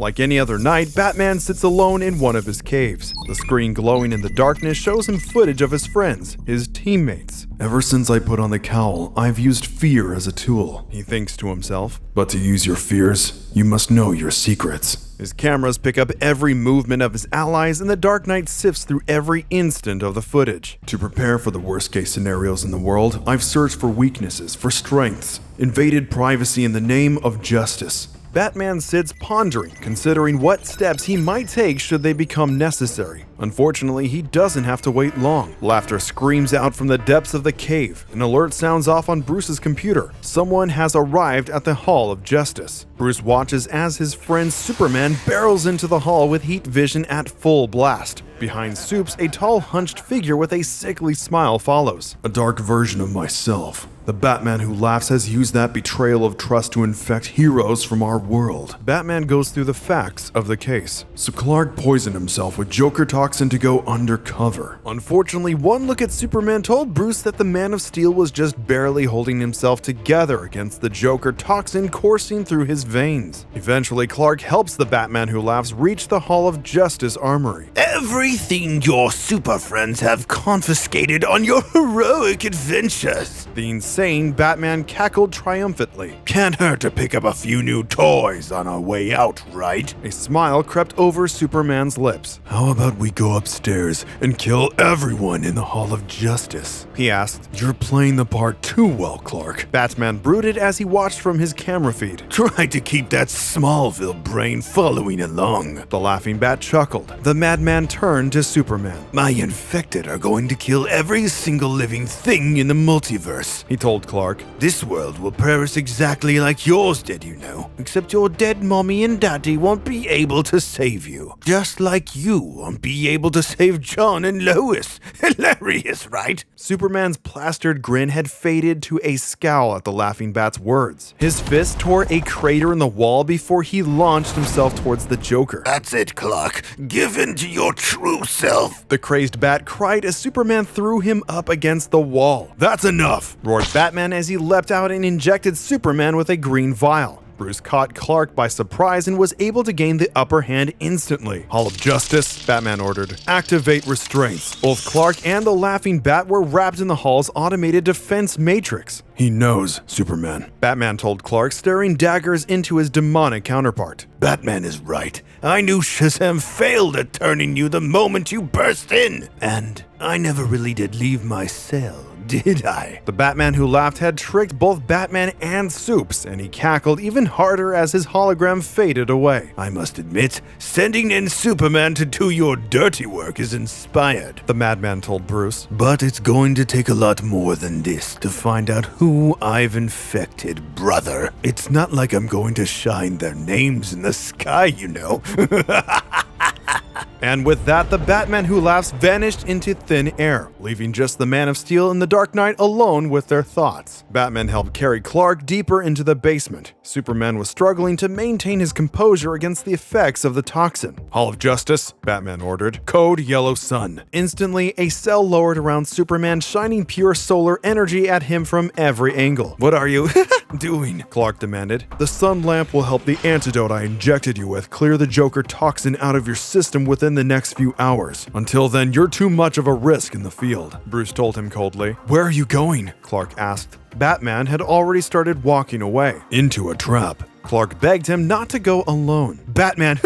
Like any other night, Batman sits alone in one of his caves. The screen glowing in the darkness shows him footage of his friends, his teammates. Ever since I put on the cowl, I've used fear as a tool, he thinks to himself. But to use your fears, you must know your secrets. His cameras pick up every movement of his allies, and the Dark Knight sifts through every instant of the footage. To prepare for the worst-case scenarios in the world, I've searched for weaknesses, for strengths, invaded privacy in the name of justice. Batman sits pondering, considering what steps he might take should they become necessary. Unfortunately, he doesn't have to wait long. Laughter screams out from the depths of the cave. An alert sounds off on Bruce's computer. Someone has arrived at the Hall of Justice. Bruce watches as his friend Superman barrels into the hall with heat vision at full blast. Behind Supes, a tall, hunched figure with a sickly smile follows. A dark version of myself. The Batman who laughs has used that betrayal of trust to infect heroes from our world. Batman goes through the facts of the case. So Clark poisoned himself with Joker toxin to go undercover. Unfortunately, one look at Superman told Bruce that the Man of Steel was just barely holding himself together against the Joker toxin coursing through his veins. Eventually, Clark helps the Batman who laughs reach the Hall of Justice armory. Everything your super friends have confiscated on your heroic adventures. The insane Batman cackled triumphantly. Can't hurt to pick up a few new toys on our way out, right? A smile crept over Superman's lips. How about we go upstairs and kill everyone in the Hall of Justice? He asked. You're playing the part too well, Clark. Batman brooded as he watched from his camera feed. Try to keep that Smallville brain following along. The laughing Bat chuckled. The madman turned to Superman. My infected are going to kill every single living thing in the multiverse, he told Clark. This world will perish exactly like yours did, you know. Except your dead mommy and daddy won't be able to save you. Just like you won't be able to save John and Lois. Hilarious, right? Superman's plastered grin had faded to a scowl at the laughing Bat's words. His fist tore a crater in the wall before he launched himself towards the Joker. That's it, Clark. Give in to your true self. The crazed Bat cried as Superman threw him up against the wall. That's enough, roared Batman as he leapt out and injected Superman with a green vial. Bruce caught Clark by surprise and was able to gain the upper hand instantly. Hall of Justice, Batman ordered. Activate restraints. Both Clark and the laughing Bat were wrapped in the Hall's automated defense matrix. He knows, Superman, Batman told Clark, staring daggers into his demonic counterpart. Batman is right. I knew Shazam failed at turning you the moment you burst in. And I never really did leave my cell, did I? The Batman who laughed had tricked both Batman and Supes, and he cackled even harder as his hologram faded away. I must admit, sending in Superman to do your dirty work is inspired, the madman told Bruce. But it's going to take a lot more than this to find out who I've infected, brother. It's not like I'm going to shine their names in the sky, you know. And with that, the Batman who laughs vanished into thin air, leaving just the Man of Steel and the Dark Knight alone with their thoughts. Batman helped carry Clark deeper into the basement. Superman was struggling to maintain his composure against the effects of the toxin. Hall of Justice, Batman ordered. Code Yellow Sun. Instantly, a cell lowered around Superman, shining pure solar energy at him from every angle. What are you doing? Clark demanded. The sun lamp will help the antidote I injected you with clear the Joker toxin out of your system within the next few hours. Until then, you're too much of a risk in the field, Bruce told him coldly. Where are you going? Clark asked. Batman had already started walking away. Into a trap. Clark begged him not to go alone. Batman,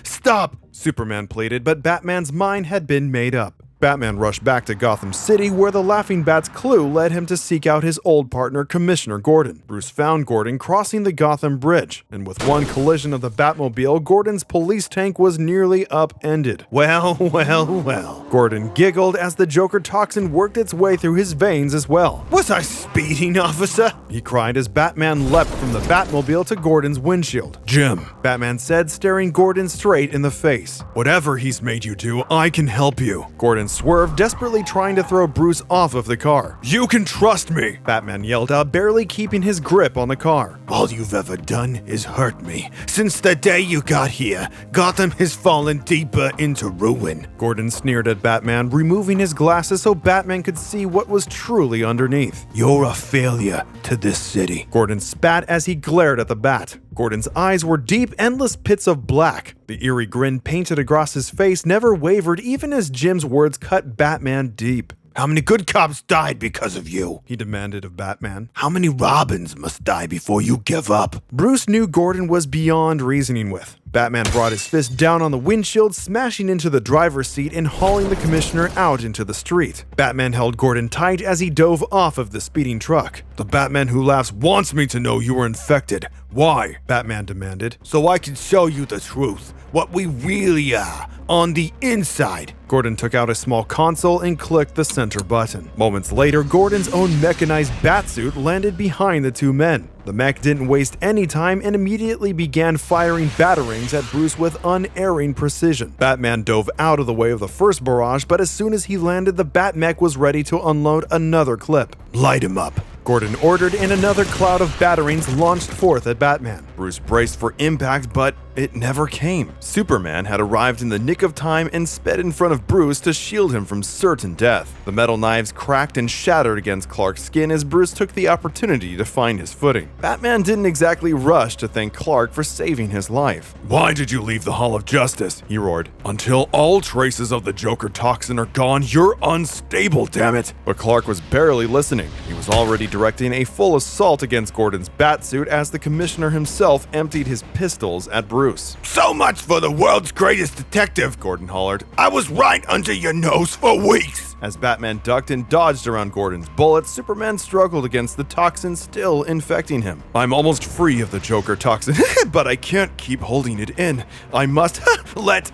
stop! Superman pleaded, but Batman's mind had been made up. Batman rushed back to Gotham City, where the Laughing Bat's clue led him to seek out his old partner, Commissioner Gordon. Bruce found Gordon crossing the Gotham Bridge, and with one collision of the Batmobile, Gordon's police tank was nearly upended. Well, well, well. Gordon giggled as the Joker toxin worked its way through his veins as well. Was I speeding, officer? He cried as Batman leapt from the Batmobile to Gordon's windshield. Jim, Batman said, staring Gordon straight in the face. Whatever he's made you do, I can help you. Gordon swerved, desperately trying to throw Bruce off of the car. You can trust me, Batman yelled out, barely keeping his grip on the car. All you've ever done is hurt me. Since the day you got here, Gotham has fallen deeper into ruin. Gordon sneered at Batman, removing his glasses so Batman could see what was truly underneath. You're a failure to this city. Gordon spat as he glared at the Bat. Gordon's eyes were deep, endless pits of black. The eerie grin painted across his face never wavered even as Jim's words cut Batman deep. How many good cops died because of you? He demanded of Batman. How many Robins must die before you give up? Bruce knew Gordon was beyond reasoning with. Batman brought his fist down on the windshield, smashing into the driver's seat and hauling the commissioner out into the street. Batman held Gordon tight as he dove off of the speeding truck. The Batman who laughs wants me to know you were infected. Why? Batman demanded. So I can show you the truth, what we really are, on the inside. Gordon took out a small console and clicked the center button. Moments later, Gordon's own mechanized batsuit landed behind the two men. The mech didn't waste any time and immediately began firing batarangs at Bruce with unerring precision. Batman dove out of the way of the first barrage, but as soon as he landed, the Batmech was ready to unload another clip. Light him up, Gordon ordered, and another cloud of batarangs launched forth at Batman. Bruce braced for impact, but it never came. Superman had arrived in the nick of time and sped in front of Bruce to shield him from certain death. The metal knives cracked and shattered against Clark's skin as Bruce took the opportunity to find his footing. Batman didn't exactly rush to thank Clark for saving his life. Why did you leave the Hall of Justice? He roared. Until all traces of the Joker toxin are gone, you're unstable, damn it. But Clark was barely listening. He was already directing a full assault against Gordon's batsuit as the commissioner himself emptied his pistols at Bruce. So much for the world's greatest detective, Gordon hollered. I was right under your nose for weeks. As Batman ducked and dodged around Gordon's bullets, Superman struggled against the toxin still infecting him. I'm almost free of the Joker toxin, but I can't keep holding it in. I must let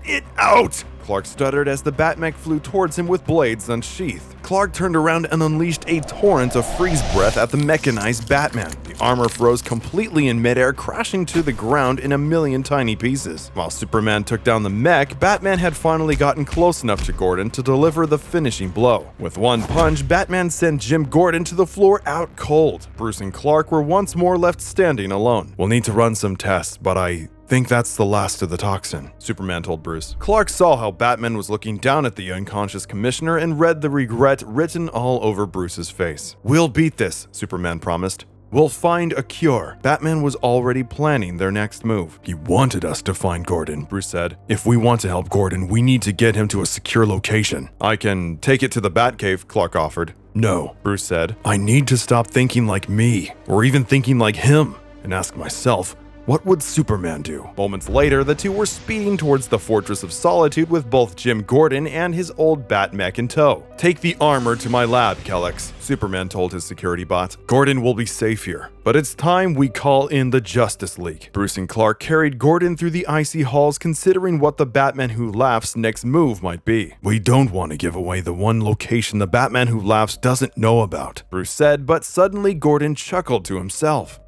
it out. Clark stuttered as the Batmech flew towards him with blades unsheathed. Clark turned around and unleashed a torrent of freeze breath at the mechanized Batman. The armor froze completely in midair, crashing to the ground in a million tiny pieces. While Superman took down the mech, Batman had finally gotten close enough to Gordon to deliver the finishing blow. With one punch, Batman sent Jim Gordon to the floor out cold. Bruce and Clark were once more left standing alone. We'll need to run some tests, but I think that's the last of the toxin, Superman told Bruce. Clark saw how Batman was looking down at the unconscious commissioner and read the regret written all over Bruce's face. We'll beat this, Superman promised. We'll find a cure. Batman was already planning their next move. He wanted us to find Gordon, Bruce said. If we want to help Gordon, we need to get him to a secure location. I can take it to the Batcave, Clark offered. No, Bruce said. I need to stop thinking like me, or even thinking like him, and ask myself, what would Superman do? Moments later, the two were speeding towards the Fortress of Solitude with both Jim Gordon and his old Batmech in tow. Take the armor to my lab, Kellex, Superman told his security bot. Gordon will be safe here, but it's time we call in the Justice League. Bruce and Clark carried Gordon through the icy halls, considering what the Batman Who Laughs' next move might be. We don't want to give away the one location the Batman Who Laughs doesn't know about, Bruce said, but suddenly Gordon chuckled to himself.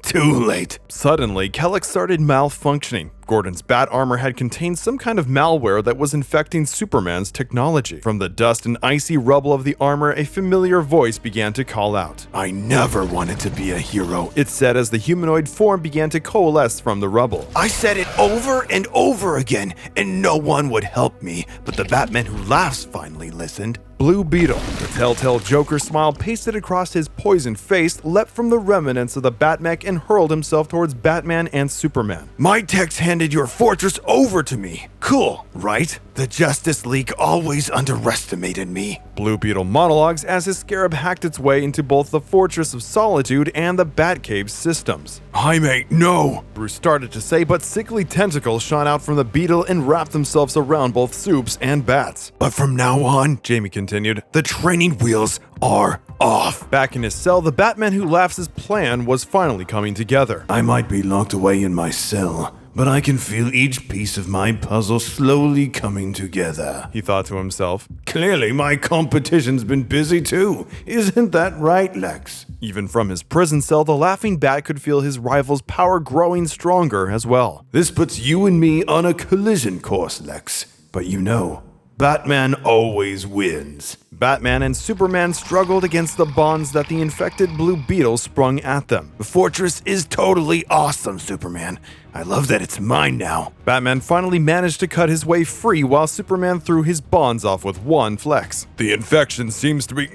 Too late. Suddenly, Kellex started malfunctioning. Gordon's bat armor had contained some kind of malware that was infecting Superman's technology. From the dust and icy rubble of the armor, a familiar voice began to call out. I never wanted to be a hero, it said as the humanoid form began to coalesce from the rubble. I said it over and over again, and no one would help me, but the Batman Who Laughs finally listened. Blue Beetle, the telltale Joker smile pasted across his poisoned face, leapt from the remnants of the Batmech and hurled himself towards Batman and Superman. My techs handed your fortress over to me. Cool, right? The Justice League always underestimated me. Blue Beetle monologues as his scarab hacked its way into both the Fortress of Solitude and the Batcave's systems. I may know, Bruce started to say, but sickly tentacles shot out from the Beetle and wrapped themselves around both Supes and Bats. But from now on, Jamie continued, the training wheels are off. Back in his cell, the Batman Who Laughs' plan was finally coming together. I might be locked away in my cell, but I can feel each piece of my puzzle slowly coming together, he thought to himself. Clearly my competition's been busy too. Isn't that right, Lex? Even from his prison cell, the laughing bat could feel his rival's power growing stronger as well. This puts you and me on a collision course, Lex. But you know, Batman always wins. Batman and Superman struggled against the bonds that the infected Blue Beetle sprung at them. The fortress is totally awesome, Superman. I love that it's mine now. Batman finally managed to cut his way free while Superman threw his bonds off with one flex. The infection seems to be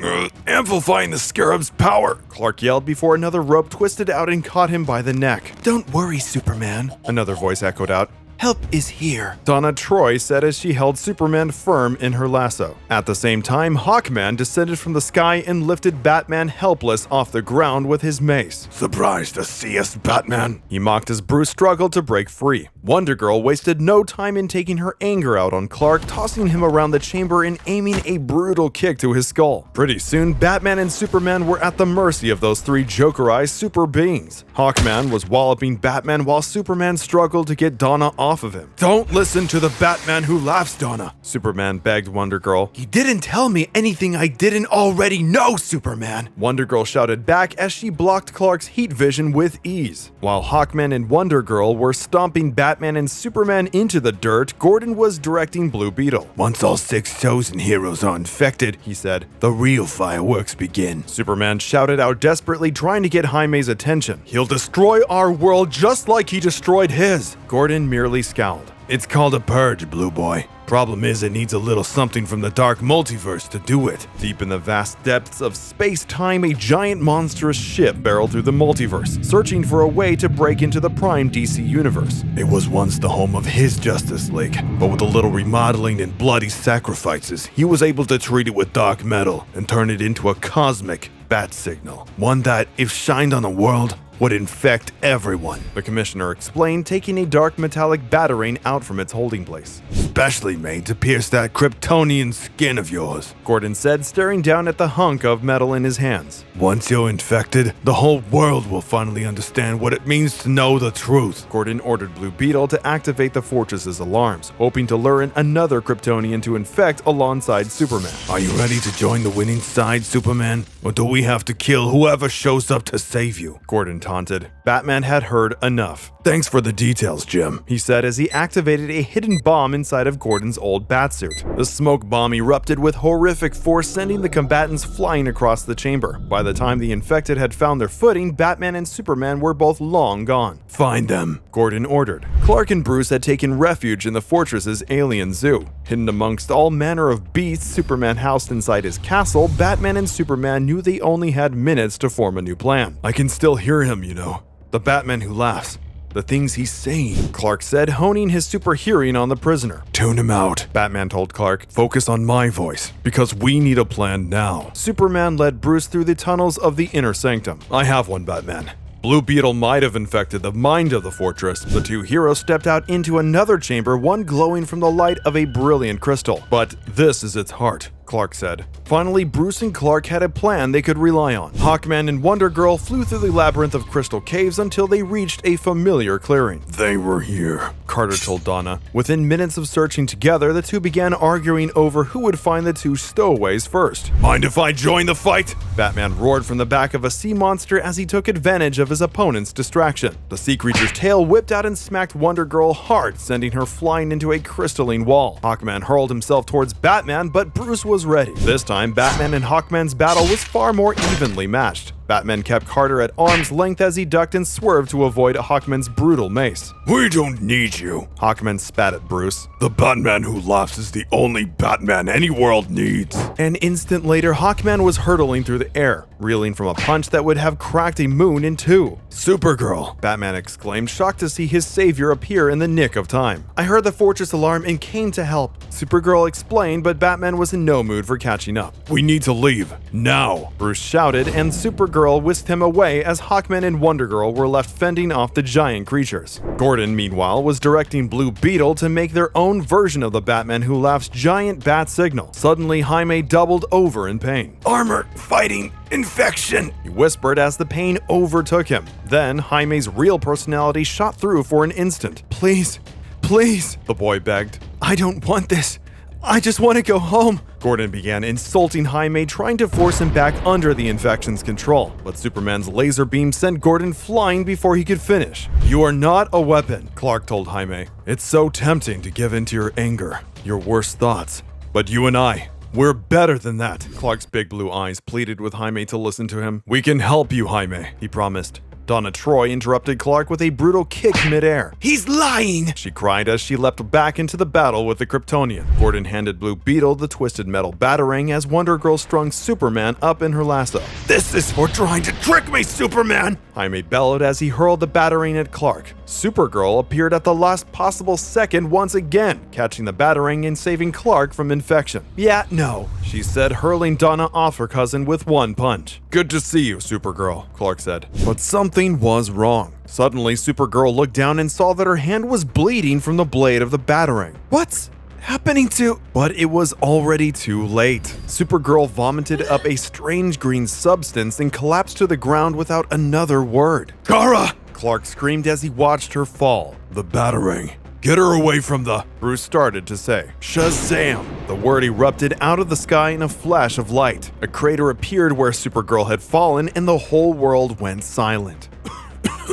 amplifying the Scarab's power, Clark yelled before another rope twisted out and caught him by the neck. Don't worry, Superman, Another voice echoed out. help is here. Donna Troy said as she held Superman firm in her lasso. At the same time, Hawkman descended from the sky and lifted Batman helpless off the ground with his mace. Surprised to see us, Batman? He mocked as Bruce struggled to break free. Wonder Girl wasted no time in taking her anger out on Clark, tossing him around the chamber and aiming a brutal kick to his skull. Pretty soon, Batman and Superman were at the mercy of those three Jokerized super beings. Hawkman was walloping Batman while Superman struggled to get Donna off of him. Don't listen to the Batman who laughs, Donna. Superman begged Wonder Girl. He didn't tell me anything I didn't already know, Superman. Wonder Girl shouted back as she blocked Clark's heat vision with ease. While Hawkman and Wonder Girl were stomping Batman and Superman into the dirt, Gordon was directing Blue Beetle. Once all 6 chosen heroes are infected, He said. the real fireworks begin. Superman shouted out desperately, trying to get Jaime's attention. He'll destroy our world just like he destroyed his. Gordon merely scowled. It's called a purge, Blue Boy. Problem is, it needs a little something from the dark multiverse to do it. Deep in the vast depths of space-time, a giant monstrous ship barreled through the multiverse, searching for a way to break into the prime DC universe. It was once the home of his Justice League, but with a little remodeling and bloody sacrifices, he was able to treat it with dark metal and turn it into a cosmic bat signal. One that, if shined on the world, would infect everyone. The commissioner explained, taking a dark metallic batarang out from its holding place. Specially made to pierce that Kryptonian skin of yours. Gordon said, staring down at the hunk of metal in his hands. Once you're infected, the whole world will finally understand what it means to know the truth. Gordon ordered Blue Beetle to activate the fortress's alarms, hoping to lure in another Kryptonian to infect alongside Superman. Are you ready to join the winning side, Superman? Or do we have to kill whoever shows up to save you? Gordon taunted. Batman had heard enough. Thanks for the details, Jim. He said as he activated a hidden bomb inside of Gordon's old batsuit. The smoke bomb erupted with horrific force, sending the combatants flying across the chamber. By the time the infected had found their footing, Batman and Superman were both long gone. Find them, Gordon ordered. Clark and Bruce had taken refuge in the fortress's alien zoo. Hidden amongst all manner of beasts Superman housed inside his castle, Batman and Superman knew they only had minutes to form a new plan. I can still hear him, you know. The Batman who laughs. The things he's saying, Clark said, honing his super hearing on the prisoner. Tune him out. Batman told Clark. Focus on my voice, because we need a plan now. Superman led Bruce through the tunnels of the inner sanctum. I have one, Batman. Blue Beetle might have infected the mind of the fortress. The two heroes stepped out into another chamber, one glowing from the light of a brilliant crystal. But this is its heart, Clark said. Finally, Bruce and Clark had a plan they could rely on. Hawkman and Wonder Girl flew through the labyrinth of crystal caves until they reached a familiar clearing. They were here, Carter told Donna. Within minutes of searching together, the two began arguing over who would find the two stowaways first. Mind if I join the fight? Batman roared from the back of a sea monster as he took advantage of his opponent's distraction. The sea creature's tail whipped out and smacked Wonder Girl hard, sending her flying into a crystalline wall. Hawkman hurled himself towards Batman, but Bruce was ready. This time, Batman and Hawkman's battle was far more evenly matched. Batman kept Carter at arm's length as he ducked and swerved to avoid Hawkman's brutal mace. We don't need you. Hawkman spat at Bruce. The Batman who laughs is the only Batman any world needs. An instant later, Hawkman was hurtling through the air, reeling from a punch that would have cracked a moon in two. Supergirl, Batman exclaimed, shocked to see his savior appear in the nick of time. I heard the fortress alarm and came to help, Supergirl explained, but Batman was in no mood for catching up. We need to leave, now, Bruce shouted, and Supergirl whisked him away as Hawkman and Wonder Girl were left fending off the giant creatures. Gordon, meanwhile, was directing Blue Beetle to make their own version of the Batman who laughs giant bat signal. Suddenly, Jaime doubled over in pain. Armor, fighting, infection, he whispered as the pain overtook him. Then, Jaime's real personality shot through for an instant. Please, please, the boy begged. I don't want this. I just want to go home. Gordon began insulting Jaime, trying to force him back under the infection's control, but Superman's laser beam sent Gordon flying before he could finish. You are not a weapon, Clark told Jaime. It's so tempting to give in to your anger, your worst thoughts. But you and I, we're better than that. Clark's big blue eyes pleaded with Jaime to listen to him. We can help you, Jaime, he promised. Donna Troy interrupted Clark with a brutal kick midair. He's lying! She cried as she leapt back into the battle with the Kryptonian. Gordon handed Blue Beetle the twisted metal batarang as Wonder Girl strung Superman up in her lasso. This is for trying to trick me, Superman! Jaime bellowed as he hurled the batarang at Clark. Supergirl appeared at the last possible second once again, catching the batarang and saving Clark from infection. Yeah, no, she said, hurling Donna off her cousin with one punch. Good to see you, Supergirl, Clark said. But something was wrong. Suddenly, Supergirl looked down and saw that her hand was bleeding from the blade of the batarang. What's happening to? But it was already too late. Supergirl vomited up a strange green substance and collapsed to the ground without another word. Kara! Clark screamed as he watched her fall. The batarang. Get her away from the... Bruce started to say. Shazam! The word erupted out of the sky in a flash of light. A crater appeared where Supergirl had fallen and the whole world went silent.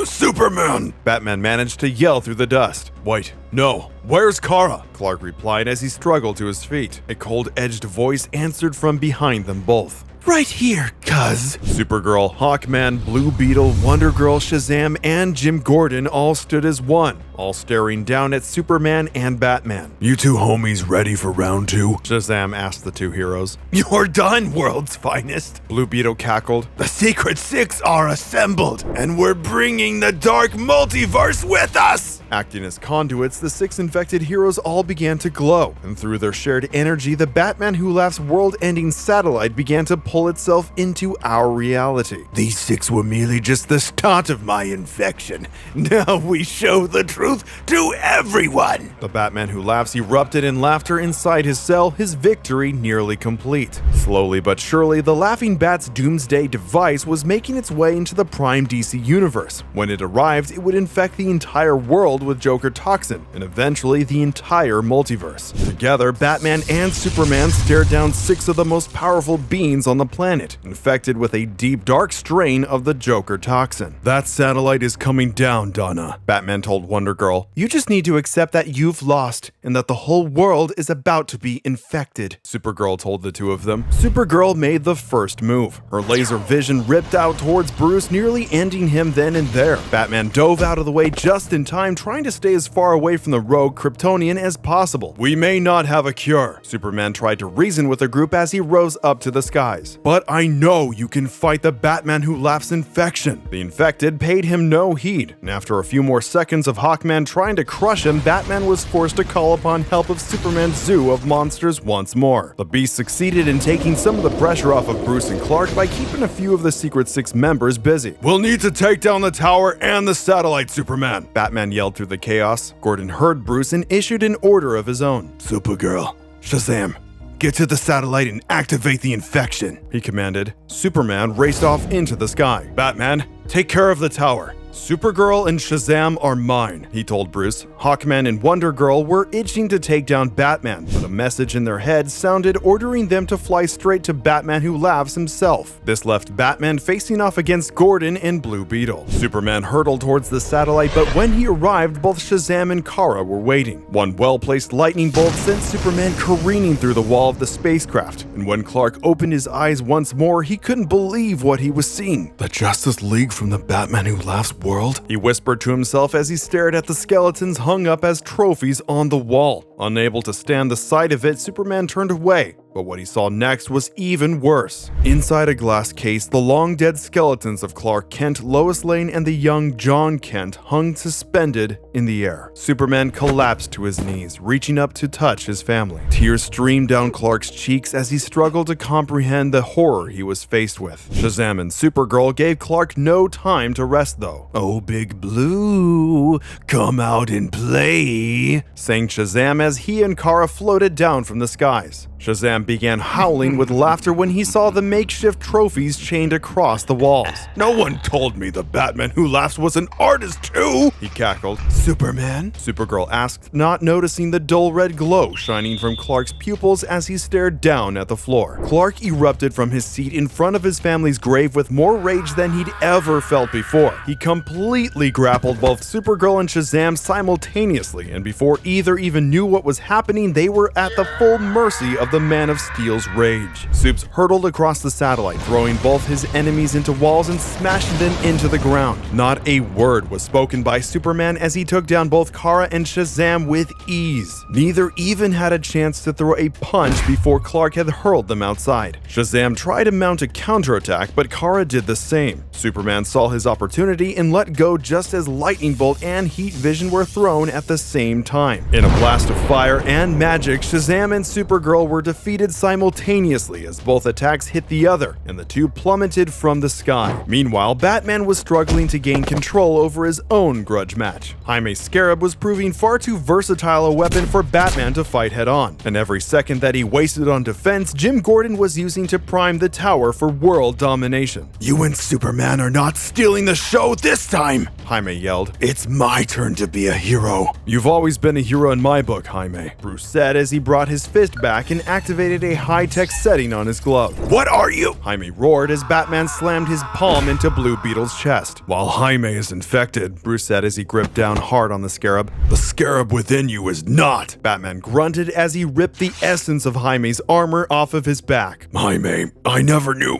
Superman! Batman managed to yell through the dust. Wait, no. Where's Kara? Clark replied as he struggled to his feet. A cold-edged voice answered from behind them both. Right here, cuz. Supergirl, Hawkman, Blue Beetle, Wonder Girl, Shazam, and Jim Gordon all stood as one, all staring down at Superman and Batman. You two homies ready for round two? Shazam asked the two heroes. You're done, world's finest. Blue Beetle cackled. The Secret Six are assembled, and we're bringing the Dark Multiverse with us! Acting as conduits, the six infected heroes all began to glow, and through their shared energy, the Batman Who Laughs world-ending satellite began to pull itself into our reality. These six were merely just the start of my infection. Now we show the truth to everyone! The Batman Who Laughs erupted in laughter inside his cell, his victory nearly complete. Slowly but surely, the Laughing Bat's doomsday device was making its way into the Prime DC universe. When it arrived, it would infect the entire world with Joker toxin, and eventually the entire multiverse. Together, Batman and Superman stared down six of the most powerful beings on the planet, infected with a deep, dark strain of the Joker toxin. That satellite is coming down, Donna, Batman told Wonder Girl. You just need to accept that you've lost, and that the whole world is about to be infected, Supergirl told the two of them. Supergirl made the first move. Her laser vision ripped out towards Bruce, nearly ending him then and there. Batman dove out of the way just in time, trying to stay as far away from the rogue Kryptonian as possible. We may not have a cure, Superman tried to reason with the group as he rose up to the skies. But I know you can fight the Batman Who Laughs infection. The infected paid him no heed, and after a few more seconds of Hawkman trying to crush him, Batman was forced to call upon help of Superman's zoo of monsters once more. The Beast succeeded in taking some of the pressure off of Bruce and Clark by keeping a few of the Secret Six members busy. We'll need to take down the tower and the satellite, Superman, Batman yelled through the chaos. Gordon heard Bruce and issued an order of his own. Supergirl, Shazam, get to the satellite and activate the infection, he commanded. Superman raced off into the sky. Batman, take care of the tower. Supergirl and Shazam are mine, he told Bruce. Hawkman and Wonder Girl were itching to take down Batman, but a message in their heads sounded ordering them to fly straight to Batman Who Laughs himself. This left Batman facing off against Gordon and Blue Beetle. Superman hurtled towards the satellite, but when he arrived, both Shazam and Kara were waiting. One well-placed lightning bolt sent Superman careening through the wall of the spacecraft, and when Clark opened his eyes once more, he couldn't believe what he was seeing. The Justice League from the Batman Who Laughs world? He whispered to himself as he stared at the skeletons hung up as trophies on the wall. Unable to stand the sight of it, Superman turned away. But what he saw next was even worse. Inside a glass case, the long-dead skeletons of Clark Kent, Lois Lane, and the young John Kent hung suspended in the air. Superman collapsed to his knees, reaching up to touch his family. Tears streamed down Clark's cheeks as he struggled to comprehend the horror he was faced with. Shazam and Supergirl gave Clark no time to rest, though. Oh, Big Blue, come out and play, sang Shazam as he and Kara floated down from the skies. Shazam Shazam began howling with laughter when he saw the makeshift trophies chained across the walls. No one told me the Batman who laughs was an artist too, he cackled. Superman? Supergirl asked, not noticing the dull red glow shining from Clark's pupils as he stared down at the floor. Clark erupted from his seat in front of his family's grave with more rage than he'd ever felt before. He completely grappled both Supergirl and Shazam simultaneously, and before either even knew what was happening, they were at the full mercy of the Man of Steel's rage. Supes hurtled across the satellite, throwing both his enemies into walls and smashing them into the ground. Not a word was spoken by Superman as he took down both Kara and Shazam with ease. Neither even had a chance to throw a punch before Clark had hurled them outside. Shazam tried to mount a counterattack, but Kara did the same. Superman saw his opportunity and let go just as Lightning Bolt and Heat Vision were thrown at the same time. In a blast of fire and magic, Shazam and Supergirl were defeated simultaneously as both attacks hit the other, and the two plummeted from the sky. Meanwhile, Batman was struggling to gain control over his own grudge match. Jaime's Scarab was proving far too versatile a weapon for Batman to fight head-on, and every second that he wasted on defense, Jim Gordon was using to prime the tower for world domination. You and Superman are not stealing the show this time, Jaime yelled. It's my turn to be a hero. You've always been a hero in my book, Jaime, Bruce said as he brought his fist back and activated a high-tech setting on his glove. What are you? Jaime roared as Batman slammed his palm into Blue Beetle's chest. While Jaime is infected, Bruce said as he gripped down hard on the Scarab. The Scarab within you is not. Batman grunted as he ripped the essence of Jaime's armor off of his back. Jaime, I never knew.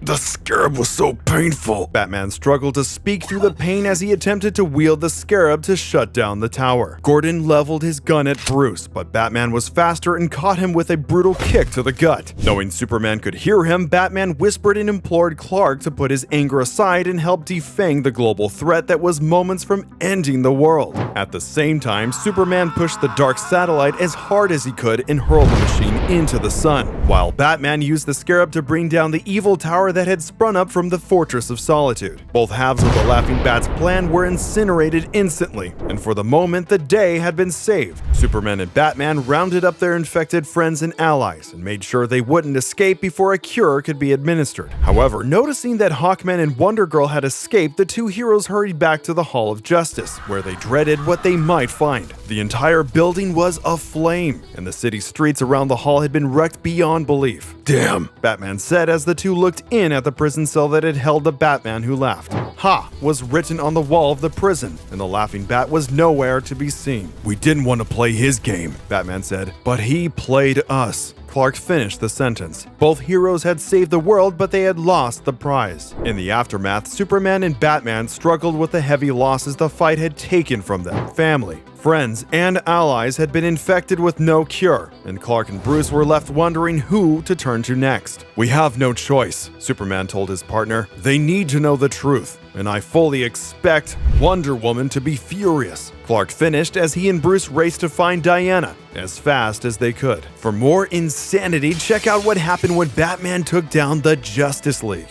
The Scarab was so painful. Batman struggled to speak through the pain as he attempted to wield the Scarab to shut down the tower. Gordon leveled his gun at Bruce, but Batman was faster and caught him with a brutal kick to the gut. Knowing Superman could hear him, Batman whispered and implored Clark to put his anger aside and help defang the global threat that was moments from ending the world. At the same time, Superman pushed the dark satellite as hard as he could and hurled the machine into the sun, while Batman used the Scarab to bring down the evil tower that had sprung up from the Fortress of Solitude. Both halves of the Laughing Bat's plan were incinerated instantly, and for the moment the day had been saved. Superman and Batman rounded up their infected friends and allies and made sure they wouldn't escape before a cure could be administered. However, noticing that Hawkman and Wonder Girl had escaped, the two heroes hurried back to the Hall of Justice, where they dreaded what they might find. The entire building was aflame, and the city streets around the hall had been wrecked beyond belief. Damn, Batman said as the two looked in at the prison cell that had held the Batman who laughed. Ha was written on the wall of the prison, and the Laughing Bat was nowhere to be seen. We didn't want to play his game, Batman said, but he played us. Clark finished the sentence. Both heroes had saved the world, but they had lost the prize. In the aftermath, Superman and Batman struggled with the heavy losses the fight had taken from them. Family, friends, and allies had been infected with no cure, and Clark and Bruce were left wondering who to turn to next. We have no choice, Superman told his partner. They need to know the truth, and I fully expect Wonder Woman to be furious. Clark finished as he and Bruce raced to find Diana as fast as they could. For more insanity, check out what happened when Batman took down the Justice League.